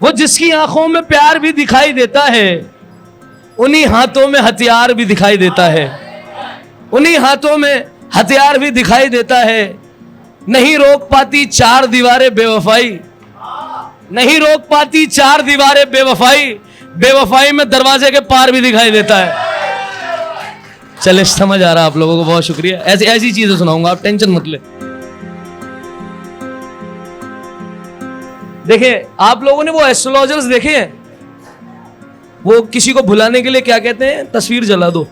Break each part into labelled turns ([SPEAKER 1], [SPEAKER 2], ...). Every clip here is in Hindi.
[SPEAKER 1] वो जिसकी आंखों में प्यार भी दिखाई देता है, उन्हीं हाथों में हथियार भी दिखाई देता है, उन्हीं हाथों में हथियार भी दिखाई देता है। नहीं रोक पाती चार दीवारें बेवफाई, नहीं रोक पाती चार दीवारें बेवफाई, बेवफाई में दरवाजे के पार भी दिखाई देता है। चले समझ आ रहा आप लोगों को, बहुत शुक्रिया। ऐसी ऐसी चीजें सुनाऊंगा, आप टेंशन मत ले। देखिए आप लोगों ने वो एस्ट्रोलॉजर्स देखे हैं, वो किसी को भुलाने के लिए क्या कहते हैं, तस्वीर जला दो,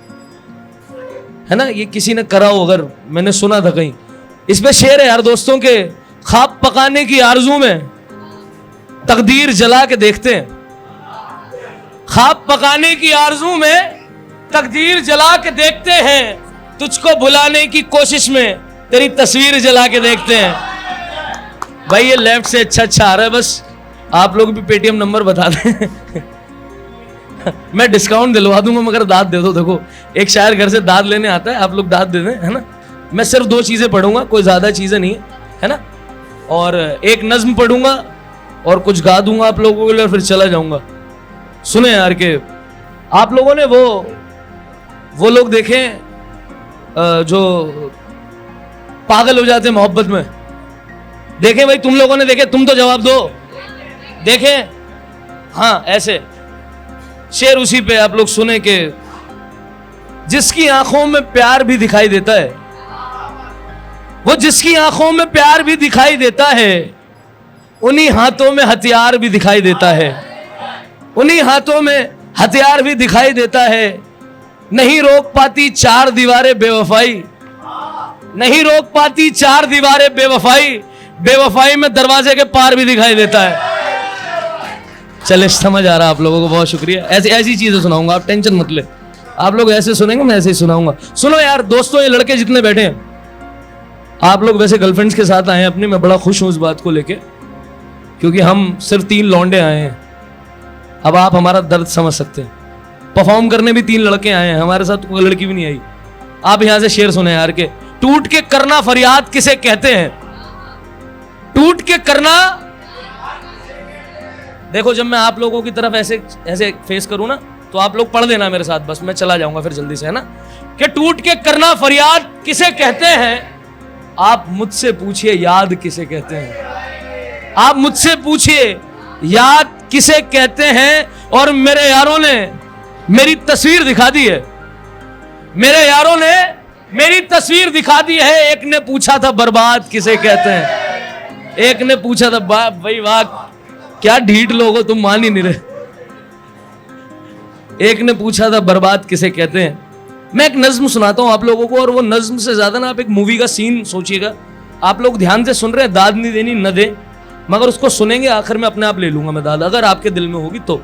[SPEAKER 1] है ना। ये किसी ने करा हो, अगर मैंने सुना था कहीं। इस पे शेर है यार दोस्तों के, ख्वाब पकाने की आरजू में तकदीर जला के देखते हैं, ख्वाब पकाने की आरजू में तकदीर जला के देखते हैं, तुझको भुलाने की कोशिश में तेरी तस्वीर जला के देखते हैं। भाई ये लेफ्ट से अच्छा आ रहा है, बस आप लोग भी पेटीएम नंबर बता दें मैं डिस्काउंट दिलवा दूंगा, मगर दाद दे दो। देखो एक शायर घर से दाद लेने आता है, आप लोग दाद दे दें, है ना। मैं सिर्फ 2 चीजें पढ़ूंगा, कोई ज्यादा चीजें नहीं है ना, और एक नज्म पढ़ूंगा और कुछ गा दूंगा आप लोगों के लिए, और फिर चला जाऊंगा। सुने यार के आप लोगों ने वो लोग देखे जो पागल हो जाते हैं मोहब्बत में, देखे भाई तुम लोगों ने देखे? तुम तो जवाब दो, देखे? हाँ ऐसे शेर उसी पे आप लोग सुने कि जिसकी आंखों में प्यार भी दिखाई देता है, वो जिसकी आंखों में प्यार भी दिखाई देता है, उन्हीं हाथों में हथियार भी दिखाई देता है, उन्हीं हाथों में हथियार भी दिखाई देता है। नहीं रोक पाती चार दीवारें बेवफाई, नहीं रोक पाती चार दीवारें बेवफाई, बेवफाई में दरवाजे के पार भी दिखाई देता है। चले समझ आ रहा आप लोगों को, बहुत शुक्रिया। ऐसी ऐसी चीजें सुनाऊंगा, आप टेंशन मत ले। आप लोग ऐसे सुनेंगे, मैं ऐसे ही सुनाऊंगा। सुनो यार दोस्तों, ये लड़के जितने बैठे हैं, आप लोग वैसे गर्लफ्रेंड्स के साथ आए हैं अपनी, मैं बड़ा खुश हूं इस बात को लेके, क्योंकि हम सिर्फ 3 लौंडे आए हैं। अब आप हमारा दर्द समझ सकते हैं। परफॉर्म करने भी 3 लड़के आए हैं, हमारे साथ कोई लड़की भी नहीं आई। आप यहां से शेर सुने यार के, टूट के करना फरियाद किसे कहते हैं, टूट के करना। देखो जब मैं आप लोगों की तरफ ऐसे ऐसे फेस करूं ना, तो आप लोग पढ़ देना मेरे साथ, बस मैं चला जाऊंगा फिर जल्दी से, है ना। कि टूट के करना फरियाद किसे कहते हैं, आप मुझसे पूछिए याद किसे कहते हैं, आप मुझसे पूछिए याद किसे कहते हैं। और मेरे यारों ने मेरी तस्वीर दिखा दी है, मेरे यारों ने मेरी तस्वीर दिखा दी है। एक ने पूछा था बर्बाद किसे कहते हैं, एक ने पूछा था भाई वाह क्या ढीठ लोग हो तुम, मान ही नहीं रहे। एक ने पूछा था बर्बाद किसे कहते हैं। मैं एक नज्म सुनाता हूं आप लोगों को, और वो नज्म से ज्यादा ना आप एक मूवी का सीन सोचिएगा। आप लोग ध्यान से सुन रहे हैं, दाद नहीं देनी न दे, मगर उसको सुनेंगे, आखिर में अपने आप ले लूंगा मैं दाद, अगर आपके दिल में होगी तो।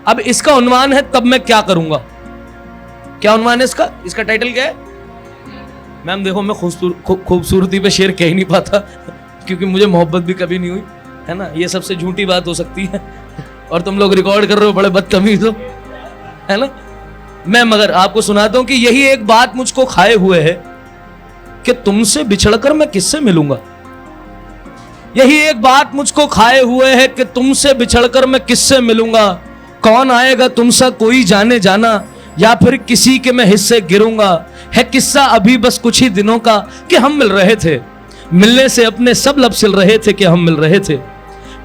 [SPEAKER 1] अब इसका उन्वान है तब मैं क्या करूंगा। क्या उन्वान है इसका? इसका टाइटल क्या है? मैम देखो मैं खूबसूरती पे शेर कह ही नहीं पाता क्योंकि मुझे मोहब्बत भी कभी नहीं हुई, है ना। ये सबसे झूठी बात हो सकती है और तुम लोग रिकॉर्ड कर रहे हो, बड़े बदतमीज हो, है ना। मैं मगर आपको सुनाता हूं कि यही एक बात मुझको खाए हुए है कि तुमसे बिछड़कर मैं किससे मिलूंगा। यही एक बात मुझको खाए हुए है कि तुमसे बिछड़कर मैं किससे मिलूंगा। कौन आएगा तुमसा कोई जाने जाना, या फिर किसी के मैं हिस्से गिरूंगा। है किस्सा अभी बस कुछ ही दिनों का कि हम मिल रहे थे, मिलने से अपने सब लब सिल रहे थे कि हम मिल रहे थे,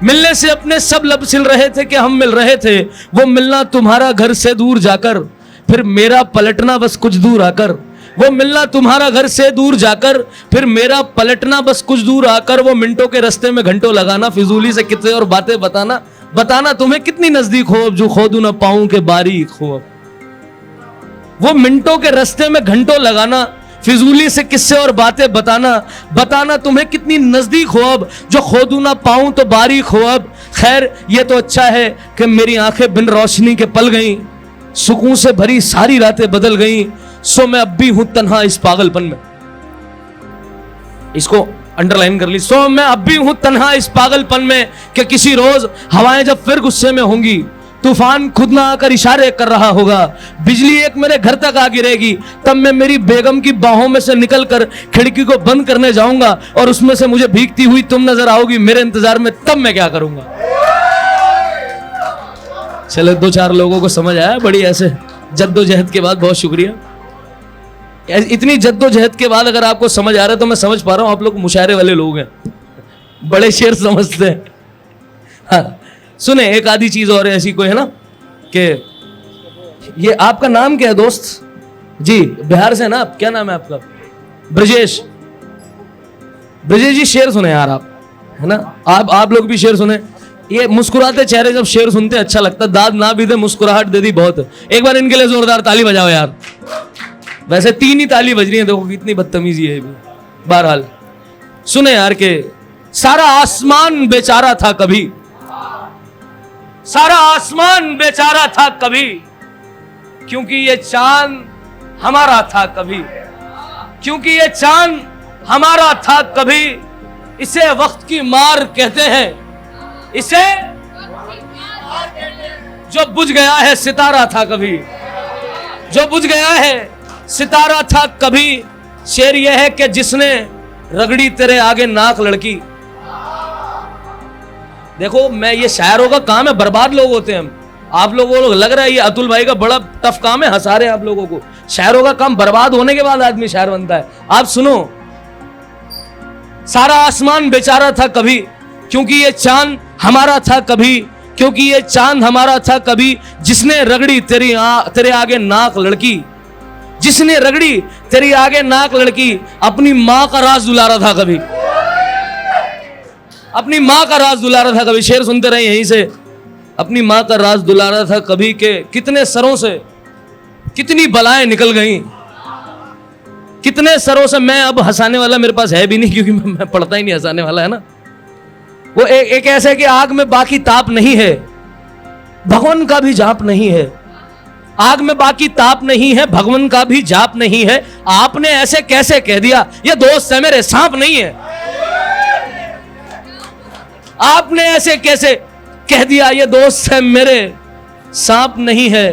[SPEAKER 1] मिलने से अपने सब लब सिल रहे थे कि हम मिल रहे थे। वो मिलना तुम्हारा घर से दूर जाकर, फिर मेरा पलटना बस कुछ दूर आकर। वो मिलना तुम्हारा घर से दूर जाकर, फिर मेरा पलटना बस कुछ दूर आकर। वो मिनटों के रास्ते में घंटों लगाना, फिजूली से कितने और बातें बताना, बताना तुम्हें कितनी नजदीक हो अब जो खोदू ना पाऊं के बारीक हो। वो मिनटों के रास्ते में घंटों लगाना, फिजूली से किस्से और बातें बताना, बताना तुम्हें कितनी नजदीक हो अब जो खोदू ना पाऊं तो बारीक हो अब। खैर ये तो अच्छा है कि मेरी आंखें बिन रोशनी के पल गईं, सुकून से भरी सारी रातें बदल गईं। सो मैं अब भी हूं तन्हा इस पागलपन में, इसको अंडरलाइन कर ली। सो मैं अब भी हूं तन्हा इस पागलपन में कि किसी रोज हवाएं जब फिर गुस्से में होंगी, तूफान खुद ना आकर इशारे कर रहा होगा, बिजली एक मेरे घर तक आ गिरेगी, तब मैं मेरी बेगम की बाहों में से निकलकर खिड़की को बंद करने जाऊंगा और उसमें से मुझे भीगती हुई तुम नजर आओगी मेरे इंतजार में, तब मैं क्या करूंगा। चलो 2-4 लोगों को समझ आया। बड़ी ऐसे जद्दोजहद के बाद, बहुत शुक्रिया। इतनी जद्दोजहद के बाद अगर आपको समझ आ रहा है तो मैं समझ पा रहा हूं आप लोग मुशायरे वाले लोग हैं, बड़े शेर समझते हैं। हाँ, सुने एक आधी चीज और ऐसी कोई है ना कि ये आपका नाम क्या है दोस्त जी? बिहार से ना आप? क्या नाम है आपका? ब्रजेश। ब्रजेश जी शेर सुने यार आप, है ना? आप लोग भी शेर सुने। ये मुस्कुराते चेहरे जब शेर सुनते अच्छा लगता, दाद ना भी दे मुस्कुराहट दे दी बहुत। एक बार इनके लिए जोरदार ताली बजाओ यार। वैसे 3 ही ताली बज रही है, देखो कितनी बदतमीजी है। बहरहाल सुने यार के सारा आसमान बेचारा था कभी, सारा आसमान बेचारा था कभी, क्योंकि ये चांद हमारा था कभी, क्योंकि ये चांद हमारा था कभी। इसे वक्त की मार कहते हैं, इसे जो बुझ गया है सितारा था कभी, जो बुझ गया है सितारा था कभी। शेर यह है कि जिसने रगड़ी तेरे आगे नाक लड़की। देखो मैं, ये शायरों का काम है, बर्बाद लोग होते हैं हम। आप लोगों को लग रहा है ये अतुल भाई का बड़ा टफ काम है, हंसा रहे हैं आप लोगों को। शायरों का काम बर्बाद होने के बाद आदमी शायर बनता है। आप सुनो, सारा आसमान बेचारा था कभी, क्योंकि ये चांद हमारा था कभी, क्योंकि ये चांद हमारा था कभी। जिसने रगड़ी तेरे आगे नाक लड़की, जिसने रगड़ी तेरी आगे नाक लड़की, अपनी मां का राज दुलारा था कभी, अपनी मां का राज दुलारा था कभी। शेर सुनते रहे यहीं से। अपनी मां का राज दुलारा था कभी के कितने सरों से कितनी बलाएं निकल गईं, कितने सरों से। मैं अब हंसाने वाला मेरे पास है भी नहीं, क्योंकि मैं पढ़ता ही नहीं हंसाने वाला, है ना। वो एक ऐसे कि आग में बाकी ताप नहीं है, भगवान का भी जाप नहीं है। आग में बाकी ताप नहीं है, भगवान का भी जाप नहीं है। आपने ऐसे कैसे कह दिया ये दोस्त है मेरे, सांप नहीं है। आपने ऐसे कैसे कह दिया ये दोस्त है मेरे, सांप नहीं है।